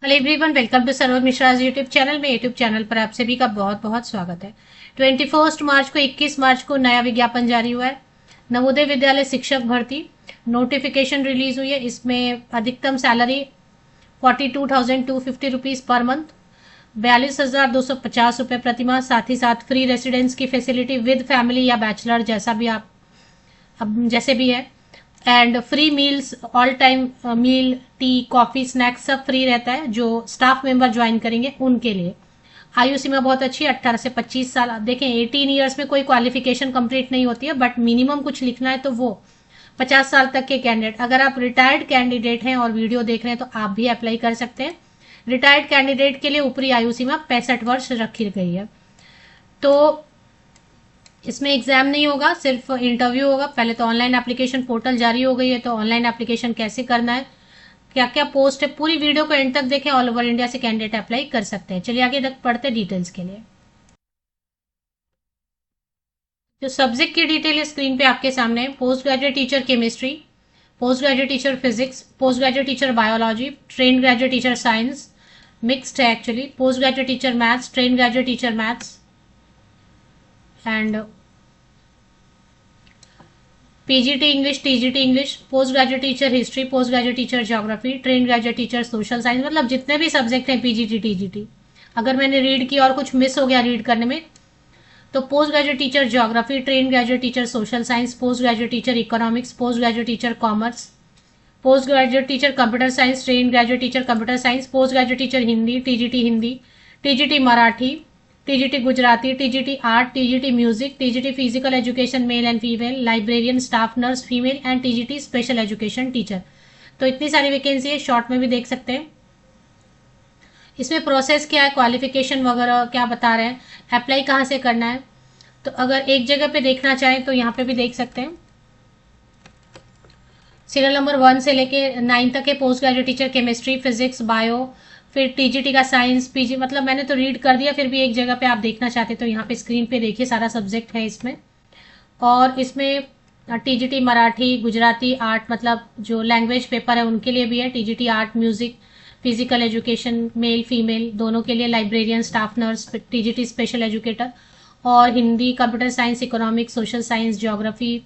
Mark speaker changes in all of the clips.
Speaker 1: Hello everyone, welcome to Saroj Mishra YouTube channel में। YouTube channel पर आप सभी का बहुत बहुत स्वागत है। 21 मार्च को 21 मार्च को नया विज्ञापन जारी हुआ है। नवोदय विद्यालय शिक्षक भर्ती नोटिफिकेशन रिलीज हुई है। इसमें अधिकतम सैलरी 42,250 रुपीज़ पर मंथ, 42,250 रुपये प्रति माह। साथ ही साथ फ्री रेसिडेंस की फैसिलिटी विद फैमिली या बैचलर, जैसा भी आप अब जैसे भी है। And free meals, all time meal, tea, coffee, snacks सब फ्री रहता है जो स्टाफ मेंबर ज्वाइन करेंगे उनके लिए। आयु सीमा बहुत अच्छी है, 18 से 25 साल। देखें, 18 ईयर्स में कोई क्वालिफिकेशन कंप्लीट नहीं होती है, बट मिनिमम कुछ लिखना है तो वो 50 साल तक के कैंडिडेट। अगर आप रिटायर्ड कैंडिडेट हैं और वीडियो देख रहे हैं तो आप भी अप्लाई कर सकते हैं। रिटायर्ड कैंडिडेट के लिए ऊपरी आयु सीमा 65 वर्ष रखी गई है। तो इसमें एग्जाम नहीं होगा, सिर्फ इंटरव्यू होगा। पहले तो ऑनलाइन एप्लीकेशन पोर्टल जारी हो गई है, तो ऑनलाइन एप्लीकेशन कैसे करना है, क्या क्या पोस्ट है, पूरी वीडियो को एंड तक देखें। ऑल ओवर इंडिया से कैंडिडेट अप्लाई कर सकते हैं। चलिए आगे तक पढ़ते डिटेल्स के लिए। जो सब्जेक्ट की डिटेल स्क्रीन पे आपके सामने है। Post graduate teacher chemistry, post graduate teacher physics, post graduate teacher biology, trained graduate teacher science, mixed है actually, post graduate teacher maths, trained graduate teacher maths, and PGT English, TGT English, post graduate teacher history, post graduate teacher geography, trained graduate teacher social science. मतलब जितने भी subject हैं PGT TGT. अगर मैंने read किया और कुछ miss हो गया रीड करने में, तो post graduate teacher geography, trained graduate teacher social science, post graduate teacher economics, post graduate teacher commerce, post graduate teacher computer science, train graduate teacher computer science, post graduate teacher Hindi, TGT Hindi, TGT Marathi, TGT Gujarati, TGT art, TGT music, TGT physical education male and female, librarian, staff nurse female, and TGT special education teacher. तो इतनी सारी vacancy है, short में भी देख सकते हैं। इसमें प्रोसेस क्या है, क्वालिफिकेशन वगैरह क्या बता रहे हैं, अप्लाई कहाँ से करना है। तो अगर एक जगह पे देखना चाहें तो यहाँ पे भी देख सकते हैं। सीरियल नंबर 1 से लेके 9 तक है। Post graduate teacher chemistry, physics, bio, फिर टीजीटी का साइंस, पीजी। मतलब मैंने तो रीड कर दिया, फिर भी एक जगह पे आप देखना चाहते तो यहाँ पे स्क्रीन पे देखिए, सारा सब्जेक्ट है इसमें। और इसमें टीजीटी मराठी, गुजराती, आर्ट, मतलब जो लैंग्वेज पेपर है उनके लिए भी है। TGT art, music, physical education male female दोनों के लिए, librarian, staff nurse, TGT special educator, और Hindi, computer science, economics, social science, geography,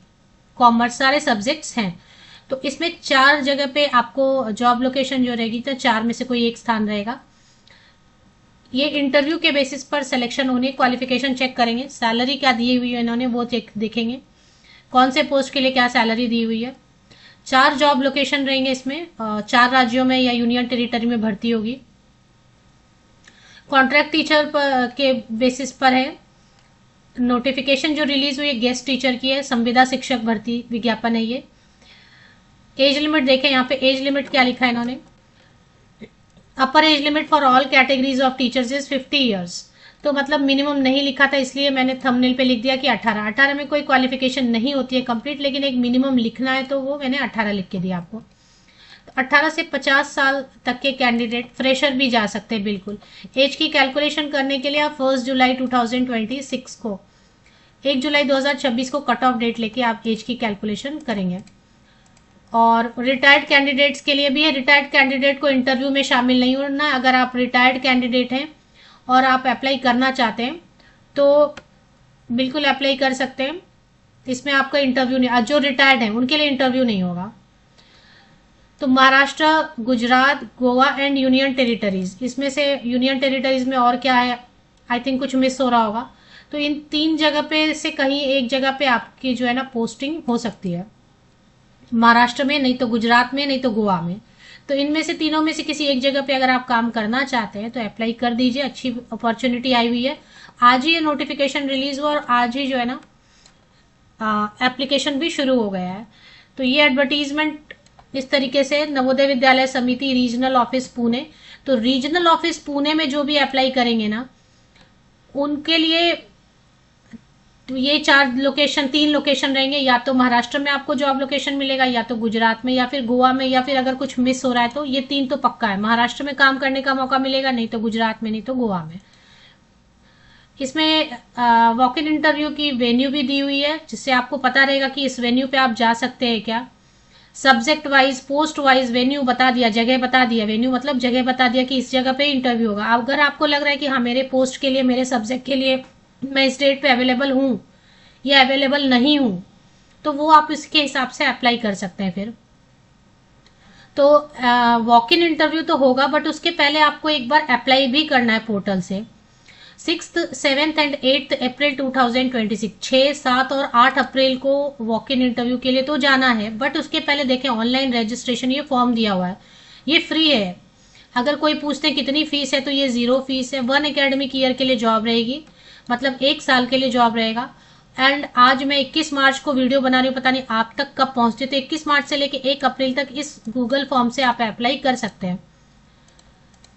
Speaker 1: commerce, सारे सब्जेक्ट्स हैं। तो इसमें 4 जगह पे आपको जॉब लोकेशन जो रहेगी, तो 4 में से कोई एक स्थान रहेगा। ये इंटरव्यू के बेसिस पर सिलेक्शन होने, क्वालिफिकेशन चेक करेंगे, सैलरी क्या दी हुई है इन्होंने वो चेक देखेंगे, कौन से पोस्ट के लिए क्या सैलरी दी हुई है। 4 जॉब लोकेशन रहेंगे इसमें, 4 राज्यों में या यूनियन टेरिटरी में भर्ती होगी। कॉन्ट्रैक्ट टीचर के बेसिस पर है। नोटिफिकेशन जो रिलीज हुई है गेस्ट टीचर की है, संविदा शिक्षक भर्ती विज्ञापन है ये। एज लिमिट देखें, यहाँ पे एज लिमिट क्या लिखा है इन्होंने, अपर age limit for all categories of teachers is 50 years. तो मतलब मिनिमम नहीं लिखा था, इसलिए मैंने थंबनेल पे लिख दिया कि 18 में कोई क्वालिफिकेशन नहीं होती है कंप्लीट, लेकिन एक मिनिमम लिखना है तो वो मैंने 18 लिख के दिया आपको। तो 18 से 50 साल तक के कैंडिडेट, फ्रेशर भी जा सकते हैं बिल्कुल। एज की कैलकुलेशन करने के लिए आप 1 जुलाई 2026 को, 1 जुलाई 2026 को कट ऑफ डेट लेके आप एज की कैलकुलेशन करेंगे। और रिटायर्ड कैंडिडेट्स के लिए भी है। रिटायर्ड कैंडिडेट को इंटरव्यू में शामिल नहीं होना। अगर आप रिटायर्ड कैंडिडेट हैं और आप अप्लाई करना चाहते हैं तो बिल्कुल अप्लाई कर सकते हैं। इसमें आपका इंटरव्यू नहीं, जो रिटायर्ड हैं उनके लिए इंटरव्यू नहीं होगा। तो Maharashtra, Gujarat, Goa and union territories, इसमें से यूनियन टेरिटरीज में और क्या है, आई थिंक कुछ मिस हो रहा होगा। तो इन 3 जगह पे से कहीं एक जगह पे आपकी जो है ना पोस्टिंग हो सकती है, महाराष्ट्र में, नहीं तो गुजरात में, नहीं तो गोवा में। तो इनमें से तीनों में से किसी एक जगह पे अगर आप काम करना चाहते हैं तो अप्लाई कर दीजिए। अच्छी अपॉर्चुनिटी आई हुई है। आज ही ये नोटिफिकेशन रिलीज हुआ और आज ही जो है ना एप्लीकेशन भी शुरू हो गया है। तो ये एडवर्टीजमेंट इस तरीके से, नवोदय विद्यालय समिति रीजनल ऑफिस पुणे। तो रीजनल ऑफिस पुणे में जो भी अप्लाई करेंगे ना उनके लिए तो ये 3 लोकेशन रहेंगे। या तो महाराष्ट्र में आपको जॉब लोकेशन मिलेगा, या तो गुजरात में, या फिर गोवा में, या फिर अगर कुछ मिस हो रहा है तो ये 3 तो पक्का है। महाराष्ट्र में काम करने का मौका मिलेगा, नहीं तो गुजरात में, नहीं तो गोवा में। इसमें वॉक इन इंटरव्यू की वेन्यू भी दी हुई है, जिससे आपको पता रहेगा कि इस वेन्यू पे आप जा सकते हैं क्या। Subject wise, post wise, venue बता दिया, जगह बता दिया, वेन्यू मतलब जगह बता दिया कि इस जगह पे इंटरव्यू होगा। अगर आपको लग रहा है कि हाँ मेरे पोस्ट के लिए, मेरे सब्जेक्ट के लिए मैं इस डेट पे अवेलेबल हूँ या अवेलेबल नहीं हूँ, तो वो आप इसके हिसाब से अप्लाई कर सकते हैं। फिर तो वॉक इन इंटरव्यू तो होगा, बट उसके पहले आपको एक बार अप्लाई भी करना है पोर्टल से। 6th, 7th एंड 8th अप्रैल 2026, 6, 7 और 8 अप्रैल को वॉक इन इंटरव्यू के लिए तो जाना है। बट उसके पहले देखें, ऑनलाइन रजिस्ट्रेशन ये फॉर्म दिया हुआ है, ये फ्री है। अगर कोई पूछते हैं कितनी फीस है, तो ये 0 फीस है। 1 एकेडमिक ईयर के लिए जॉब रहेगी, मतलब 1 साल के लिए जॉब रहेगा। एंड आज मैं 21 मार्च को वीडियो बना रही हूँ, पता नहीं आप तक कब पहुंचती, तो 21 मार्च से लेके 1 अप्रैल तक इस गूगल फॉर्म से आप अप्लाई कर सकते हैं।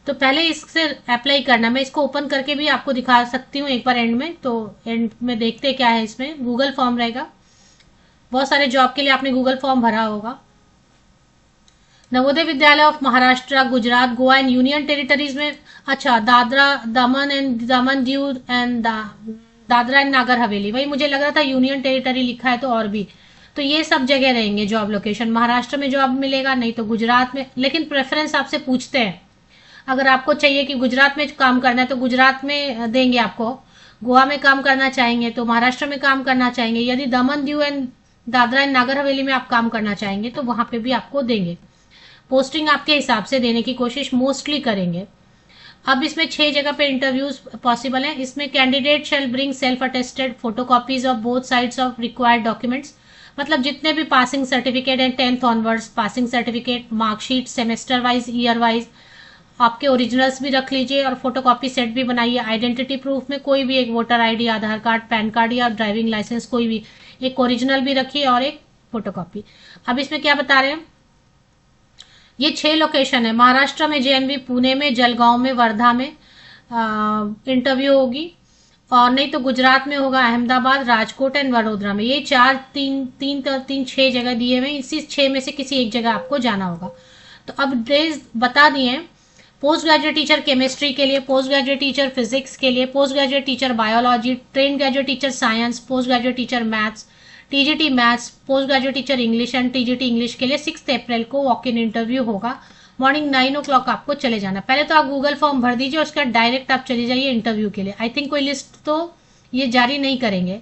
Speaker 1: तो पहले इससे अप्लाई करना, मैं इसको ओपन करके भी आपको दिखा सकती हूँ एक बार एंड में। तो एंड में देखते क्या है, इसमें गूगल फॉर्म रहेगा। बहुत सारे जॉब के लिए आपने गूगल फॉर्म भरा होगा। Navodaya Vidyalaya of Maharashtra, Gujarat, Goa and union territories में, अच्छा दादरा, दमन दीव एंड दादरा एंड नागर हवेली, वही मुझे लग रहा था यूनियन टेरिटरी लिखा है तो और भी। तो ये सब जगह रहेंगे जॉब लोकेशन। महाराष्ट्र में जॉब मिलेगा, नहीं तो गुजरात में, लेकिन प्रेफरेंस आपसे पूछते हैं। अगर आपको चाहिए कि गुजरात में काम करना है तो गुजरात में देंगे आपको, गोवा में काम करना चाहेंगे तो महाराष्ट्र में काम करना चाहेंगे, यदि दमन दीव एंड दादरा एंड नागर हवेली में आप काम करना चाहेंगे तो वहां पे भी आपको देंगे। पोस्टिंग आपके हिसाब से देने की कोशिश मोस्टली करेंगे। अब इसमें 6 जगह पे इंटरव्यूज पॉसिबल है। इसमें candidate shell bring self attested photocopies of both sides of required documents, मतलब जितने भी पासिंग सर्टिफिकेट है 10th onwards, passing certificate, marksheet, semester wise, year wise, आपके ओरिजिनल्स भी रख लीजिए और फोटोकॉपी सेट भी बनाइए। आइडेंटिटी प्रूफ में कोई भी एक वोटर आईडी, आधार कार्ड, पैन कार्ड या ड्राइविंग लाइसेंस, कोई भी एक ओरिजिनल भी रखिए और एक फोटोकॉपी। अब इसमें क्या बता रहे हैं, ये 6 लोकेशन है। महाराष्ट्र में जेएनवी, पुणे में, जलगांव में, वर्धा में इंटरव्यू होगी, और नहीं तो गुजरात में होगा, अहमदाबाद, राजकोट एंड वडोदरा में। ये 6 जगह दिए हुए, इसी 6 में से किसी एक जगह आपको जाना होगा। तो अब डेज बता दिए। पोस्ट ग्रेजुएट टीचर केमिस्ट्री के लिए, पोस्ट ग्रेजुएट टीचर फिजिक्स के लिए, post graduate teacher biology, trained graduate teacher science, post graduate teacher maths, TGT maths, post graduate teacher English and TGT English के लिए 6 अप्रैल को वॉक इन इंटरव्यू होगा। Morning 9 o'clock आपको चले जाना। पहले तो आप गूगल फॉर्म भर दीजिए, उसका डायरेक्ट आप चले जाइए इंटरव्यू के लिए। आई थिंक कोई लिस्ट तो ये जारी नहीं करेंगे,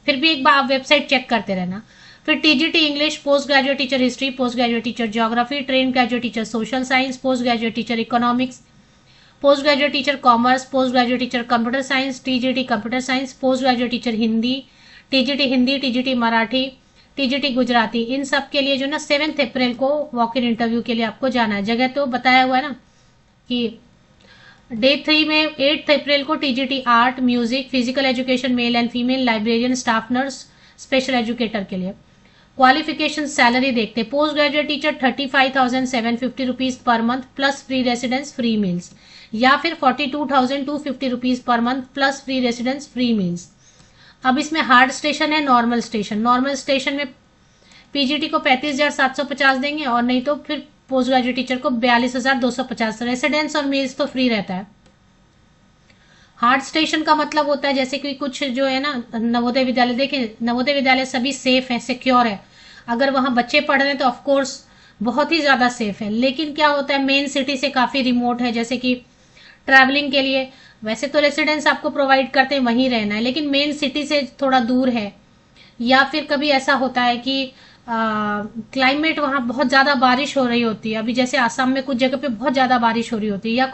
Speaker 1: फिर भी एक बार आप वेबसाइट चेक करते रहना। फिर TGT English, post graduate teacher history, post graduate teacher geography, trained graduate teacher social science, post graduate teacher economics, post graduate teacher commerce, post graduate teacher computer science, TGT computer science, post graduate teacher Hindi, TGT Hindi, TGT Marathi, TGT Gujarati, इन सब के लिए जो ना 7 अप्रैल को walk in interview के लिए आपको जाना है। जगह तो बताया हुआ है ना कि डे 3 में 8 अप्रैल को TGT art, music, physical education, male and female, librarian, staff nurse, special educator के लिए। क्वालिफिकेशन सैलरी देखते हैं। Post graduate teacher 35,750 rupees per month plus free residence free meals, या फिर 42,250 rupees per month plus free residence free meals. अब इसमें hard station है, normal station. Normal station में पीजीटी को 35,750 देंगे, और नहीं तो फिर पोस्ट ग्रेजुएट टीचर को 42,250। रेसिडेंस और मील्स तो फ्री रहता है। हार्ड स्टेशन का मतलब होता है जैसे कि कुछ जो है ना, नवोदय विद्यालय, देखें नवोदय विद्यालय सभी सेफ है, सिक्योर है। अगर वहां बच्चे पढ़ रहे हैं तो ऑफकोर्स बहुत ही ज्यादा सेफ है। लेकिन क्या होता है, मेन सिटी से काफी रिमोट है, जैसे कि ट्रैवलिंग के लिए वैसे तो रेसिडेंस आपको प्रोवाइड करते हैं, वहीं रहना है, लेकिन मेन सिटी से थोड़ा दूर है। या फिर कभी ऐसा होता है कि क्लाइमेट वहां बहुत ज्यादा बारिश हो रही होती है, अभी जैसे आसाम में कुछ जगह पे बहुत ज्यादा बारिश हो रही होती है, या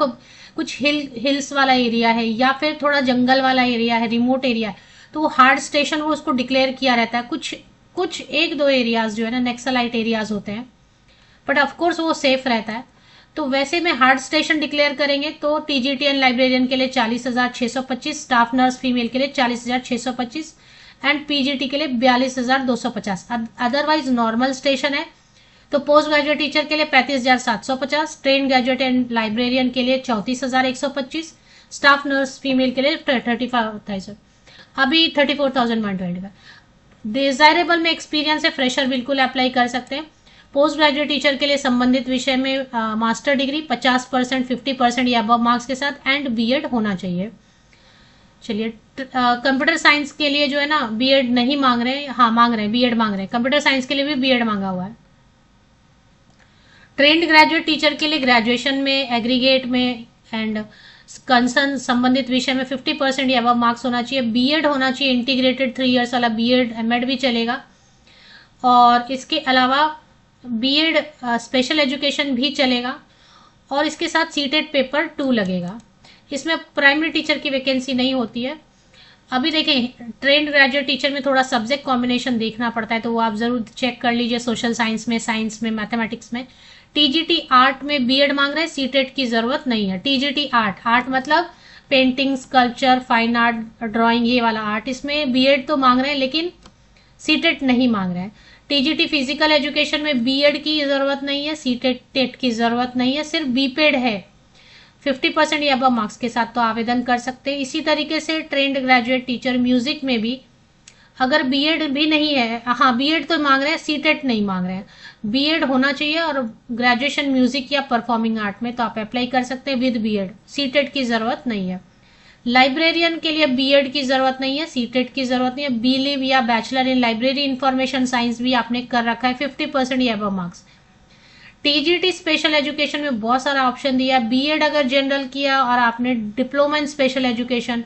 Speaker 1: कुछ हिल्स वाला एरिया है, या फिर थोड़ा जंगल वाला एरिया है, रिमोट एरिया है, तो वो हार्ड स्टेशन वो उसको डिक्लेयर किया रहता है। कुछ 1-2 एरियाज जो है ना नेक्सलाइट एरियाज होते हैं, बट ऑफकोर्स वो सेफ रहता है। तो वैसे में हार्ड स्टेशन डिक्लेयर करेंगे तो टीजीटी एंड लाइब्रेरियन के लिए 40,625, स्टाफ नर्स फीमेल के लिए 40,625 एंड पीजीटी के लिए 42,250। अदरवाइज नॉर्मल स्टेशन है तो पोस्ट ग्रेजुएट टीचर के लिए 35,750, ट्रेन ग्रेजुएट एंड लाइब्रेरियन के लिए 34,125, स्टाफ नर्स फीमेल के लिए 35,000, अभी 34,125। डिजायरेबल में एक्सपीरियंस है, फ्रेशर बिल्कुल अप्लाई कर सकते हैं। पोस्ट ग्रेजुएट टीचर के लिए संबंधित विषय में मास्टर डिग्री 50%, 50% या अबव मार्क्स के साथ एंड बीएड होना चाहिए। चलिए, कंप्यूटर साइंस के लिए जो है ना बीएड नहीं मांग रहे हैं, हाँ मांग रहे हैं, बीएड मांग रहे हैं। कंप्यूटर साइंस के लिए भी बीएड मांगा हुआ है। ट्रेंड ग्रेजुएट टीचर के लिए ग्रेजुएशन में, एग्रीगेट में एंड कंसर्न संबंधित विषय में 50% या अबव मार्क्स होना चाहिए। बीएड होना चाहिए, इंटीग्रेटेड 3 इयर्स वाला बीएड, एमएड भी चलेगा। और इसके अलावा बीएड स्पेशल एजुकेशन भी चलेगा और इसके साथ सीटेट पेपर 2 लगेगा। इसमें प्राइमरी टीचर की वैकेंसी नहीं होती है। अभी देखें, ट्रेंड ग्रेजुएट टीचर में थोड़ा सब्जेक्ट कॉम्बिनेशन देखना पड़ता है, तो वो आप जरूर चेक कर लीजिए, सोशल साइंस में, मैथमेटिक्स में। टीजीटी आर्ट में बीएड मांग रहे हैं, सीटेट की जरूरत नहीं है। टीजीटी आर्ट मतलब painting, sculpture, fine art, drawing, ये वाला आर्ट, इसमें बीएड तो मांग रहे हैं लेकिन सीटेट नहीं मांग रहे हैं। टीजीटी फिजिकल एजुकेशन में बीएड की जरूरत नहीं है, सीटेट की जरूरत नहीं है, सिर्फ बीपेड है। 50% या अबव मार्क्स के साथ तो आवेदन कर सकते हैं। इसी तरीके से ट्रेंड ग्रेजुएट टीचर म्यूजिक में भी अगर बीएड भी नहीं है, हाँ बीएड तो मांग रहे हैं, सीटेट नहीं मांग रहे हैं, बीएड होना चाहिए और ग्रेजुएशन म्यूजिक या परफॉर्मिंग आर्ट में तो आप अप्लाई कर सकते हैं विद बीएड, सीटेट की जरूरत नहीं है। लाइब्रेरियन के लिए बीएड की जरूरत नहीं है, सीटेट की जरूरत नहीं है। बीलिव या bachelor in library information science भी आपने कर रखा है, 50% या above marks. TGT special education में बहुत सारा ऑप्शन दिया। बीएड अगर जनरल किया और आपने डिप्लोमा इन स्पेशल एजुकेशन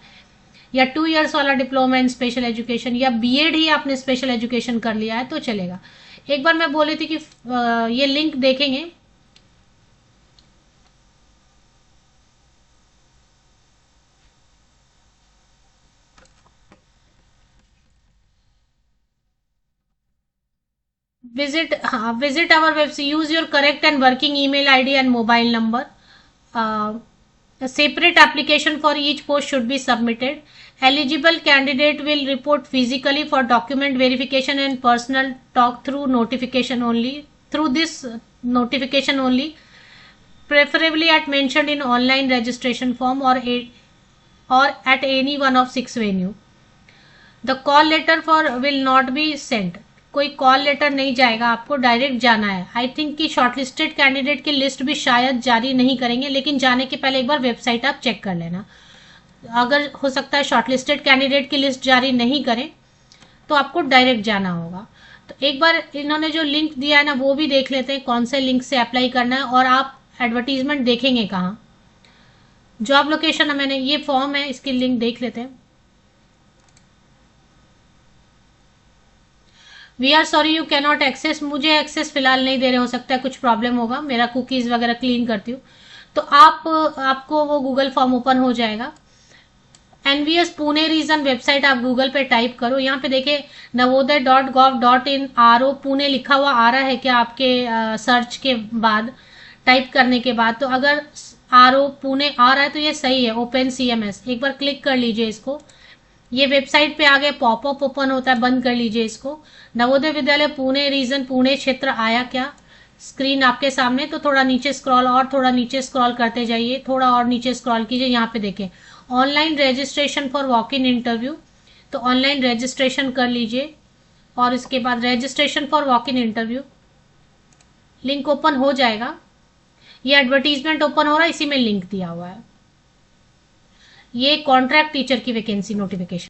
Speaker 1: या 2 इयर्स वाला डिप्लोमा इन स्पेशल एजुकेशन या बीएड ही आपने स्पेशल एजुकेशन कर लिया है तो चलेगा। एक बार मैं बोली थी कि ये लिंक देखेंगे, visit our website, use your correct and working email ID and mobile number. A separate application for each post should be submitted. Eligible candidate will report physically for document verification and personal talk through notification only. Through this notification only, preferably at mentioned in online registration form or at any one of 6 venue. The call letter will not be sent. कोई call letter नहीं जाएगा, आपको direct जाना है। I think कि shortlisted candidate की list भी शायद जारी नहीं करेंगे, लेकिन जाने के पहले एक बार वेबसाइट आप चेक कर लेना। अगर हो सकता है शॉर्टलिस्टेड कैंडिडेट की लिस्ट जारी नहीं करें तो आपको डायरेक्ट जाना होगा। तो एक बार इन्होंने जो लिंक दिया है ना वो भी देख लेते हैं, कौन से लिंक से अप्लाई करना है और आप एडवर्टीजमेंट देखेंगे कहाँ। जॉब लोकेशन मैंने, ये फॉर्म है, इसकी लिंक देख लेते हैं। We are sorry you can not access, मुझे एक्सेस फिलहाल नहीं दे रहे, हो सकता है कुछ प्रॉब्लम होगा, मेरा कुकीज वगैरह क्लीन करती हूँ तो आपको वो गूगल फॉर्म ओपन हो जाएगा। एनवीएस पुणे रीजन वेबसाइट आप गूगल पे टाइप करो, यहाँ पे देखे navodaya.gov.in RO पुणे लिखा हुआ आ रहा है क्या आपके सर्च के बाद, टाइप करने के बाद? तो अगर RO पुणे आ रहा है तो ये सही है, ओपन CMS। एक बार क्लिक कर लीजिए इसको, ये वेबसाइट पे आगे पॉपअप ओपन होता है, बंद कर लीजिए इसको। नवोदय विद्यालय पुणे रीजन, पुणे क्षेत्र आया क्या स्क्रीन आपके सामने? तो थोड़ा नीचे स्क्रॉल, और थोड़ा नीचे स्क्रॉल करते जाइए, थोड़ा और नीचे स्क्रॉल कीजिए, यहाँ पे देखें online registration for walk in interview, तो ऑनलाइन रजिस्ट्रेशन कर लीजिए और इसके बाद registration for walk in interview link open हो जाएगा। ये एडवर्टीजमेंट ओपन हो रहा है, इसी में लिंक दिया हुआ है। ये कॉन्ट्रैक्ट टीचर की वैकेंसी नोटिफिकेशन।